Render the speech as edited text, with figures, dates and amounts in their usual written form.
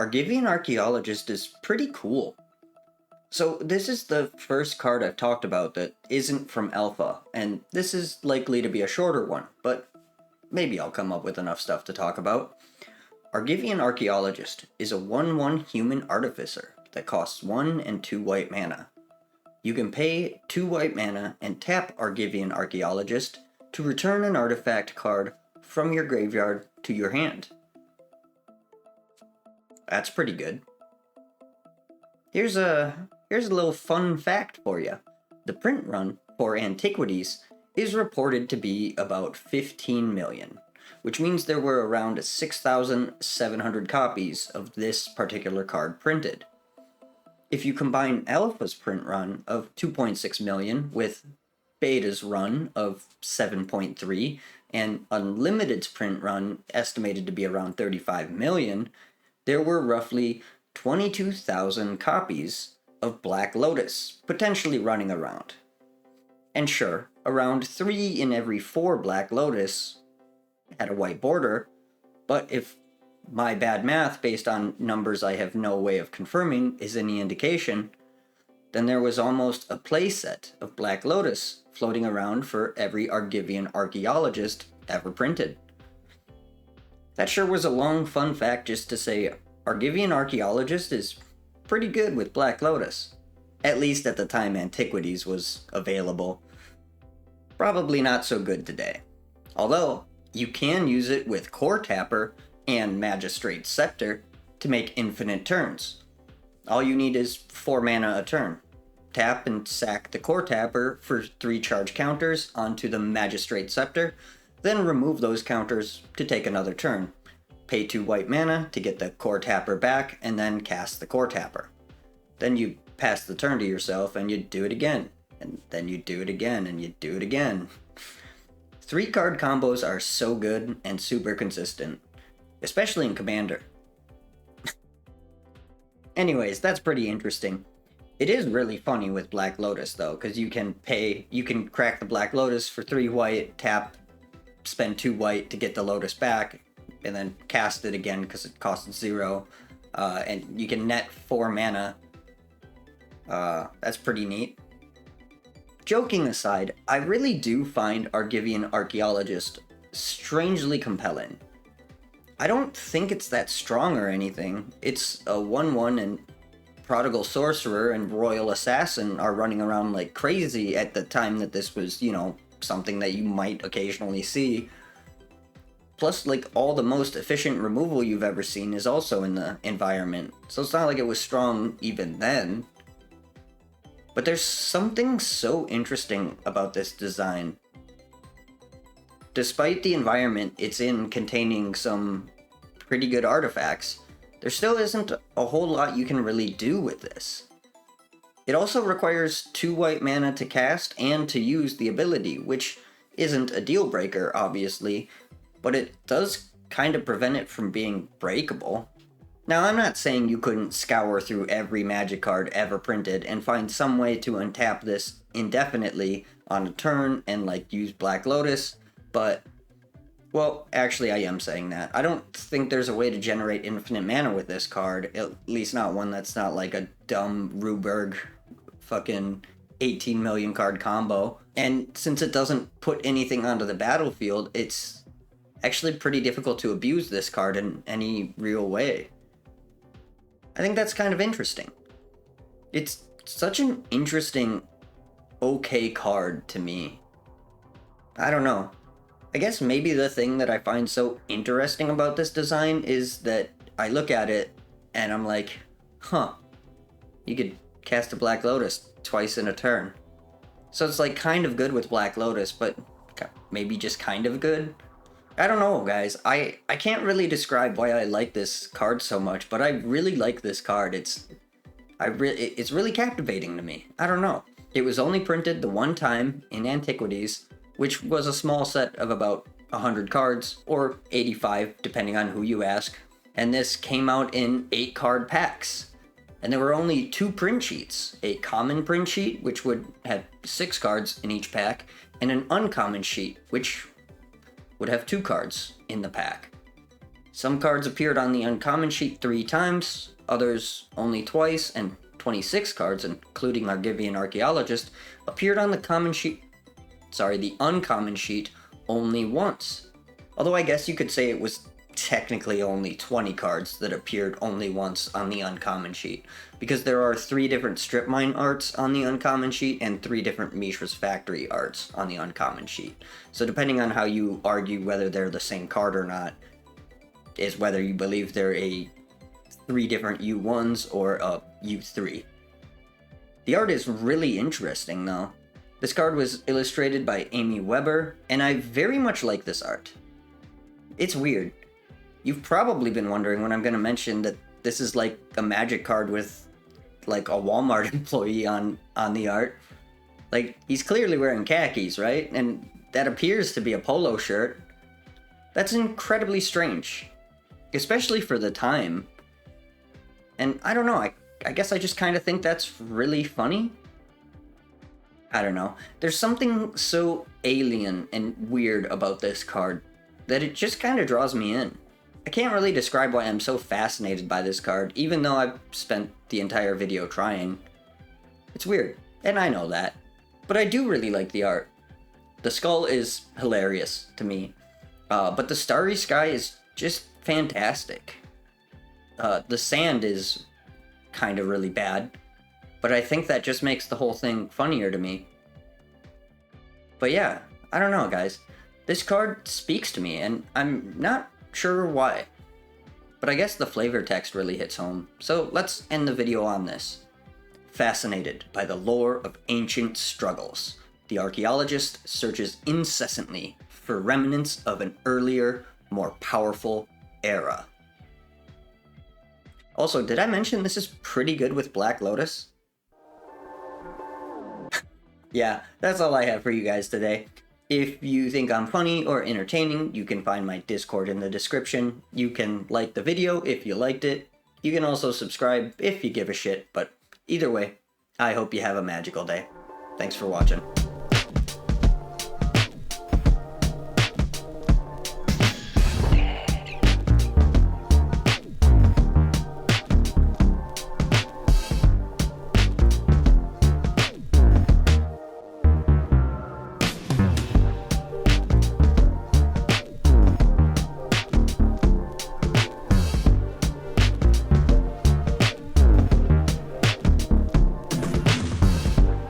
Argivian Archaeologist is pretty cool. So this is the first card I've talked about that isn't from Alpha, and this is likely to be a shorter one, but maybe I'll come up with enough stuff to talk about. Argivian Archaeologist is a 1/1 human artificer that costs 1 and 2 white mana. You can pay 2 white mana and tap Argivian Archaeologist to return an artifact card from your graveyard to your hand. That's pretty good. Here's a little fun fact for you. The print run for Antiquities is reported to be about 15 million, which means there were around 6,700 copies of this particular card printed. If you combine Alpha's print run of 2.6 million with Beta's run of 7.3 and Unlimited's print run estimated to be around 35 million, there were roughly 22,000 copies of Black Lotus potentially running around. And sure, around 3 in every 4 Black Lotus had a white border, but if my bad math based on numbers I have no way of confirming is any indication, then there was almost a playset of Black Lotus floating around for every Argivian Archaeologist ever printed. That sure was a long fun fact just to say Argivian Archaeologist is pretty good with Black Lotus. At least at the time Antiquities was available. Probably not so good today. Although, you can use it with Core Tapper and Magistrate's Scepter to make infinite turns. All you need is 4 mana a turn. Tap and sack the Core Tapper for 3 charge counters onto the Magistrate's Scepter, then remove those counters to take another turn. Pay 2 white mana to get the Core Tapper back, and then cast the Core Tapper. Then you pass the turn to yourself, and you do it again. And then you do it again, and you do it again. 3 card combos are so good and super consistent, especially in Commander. Anyways, that's pretty interesting. It is really funny with Black Lotus, though, because you can crack the Black Lotus for 3 white, tap, spend 2 white to get the Lotus back, and then cast it again because it costs 0, and you can net 4 mana. That's pretty neat. Joking aside, I really do find Argivian Archaeologist strangely compelling. I don't think it's that strong or anything. It's a 1/1 and Prodigal Sorcerer and Royal Assassin are running around like crazy at the time that this was, something that you might occasionally see. Plus, like, all the most efficient removal you've ever seen is also in the environment, so it's not like it was strong even then. But there's something so interesting about this design. Despite the environment it's in containing some pretty good artifacts, there still isn't a whole lot you can really do with this. It also requires 2 white mana to cast and to use the ability, which isn't a deal breaker, obviously, but it does kind of prevent it from being breakable. Now, I'm not saying you couldn't scour through every Magic card ever printed and find some way to untap this indefinitely on a turn and, use Black Lotus, but, well, actually I am saying that. I don't think there's a way to generate infinite mana with this card, at least not one that's not like a dumb Ruberg fucking 18 million card combo. And since it doesn't put anything onto the battlefield, it's actually pretty difficult to abuse this card in any real way. I think that's kind of interesting. It's such an interesting, okay card to me. I don't know. I guess maybe the thing that I find so interesting about this design is that I look at it and I'm like, you could cast a Black Lotus twice in a turn. So it's kind of good with Black Lotus, but maybe just kind of good. I don't know, guys. I can't really describe why I like this card so much, but I really like this card. It's really captivating to me. I don't know. It was only printed the one time in Antiquities, which was a small set of about 100 cards, or 85, depending on who you ask. And this came out in 8 card packs. And there were only 2 print sheets. A common print sheet, which would have 6 cards in each pack, and an uncommon sheet, which would have 2 cards in the pack. Some cards appeared on the uncommon sheet 3 times, others only twice, and 26 cards, including Argivian Archaeologist, appeared on the uncommon sheet only once. Although I guess you could say it was technically only 20 cards that appeared only once on the uncommon sheet, because there are 3 different strip mine arts on the uncommon sheet and 3 different Mishra's Factory arts on the uncommon sheet. So depending on how you argue whether they're the same card or not, is whether you believe they're 3 different U1s or a U3. The art is really interesting though. This card was illustrated by Amy Weber, and I very much like this art. It's weird. You've probably been wondering when I'm going to mention that this is like a Magic card with like a Walmart employee on the art. Like, he's clearly wearing khakis, right? And that appears to be a polo shirt. That's incredibly strange, especially for the time. And I don't know, I guess I just kind of think that's really funny. I don't know. There's something so alien and weird about this card that it just kind of draws me in. I can't really describe why I'm so fascinated by this card, even though I've spent the entire video trying. It's weird, and I know that. But I do really like the art. The skull is hilarious to me, but the starry sky is just fantastic. The sand is kind of really bad, but I think that just makes the whole thing funnier to me. But yeah, I don't know, guys. This card speaks to me, and I'm not sure why. But I guess the flavor text really hits home, so let's end the video on this. Fascinated by the lore of ancient struggles, the archaeologist searches incessantly for remnants of an earlier, more powerful era. Also, did I mention this is pretty good with Black Lotus? Yeah, that's all I have for you guys today. If you think I'm funny or entertaining, you can find my Discord in the description. You can like the video if you liked it. You can also subscribe if you give a shit, but either way, I hope you have a magical day. Thanks for watching.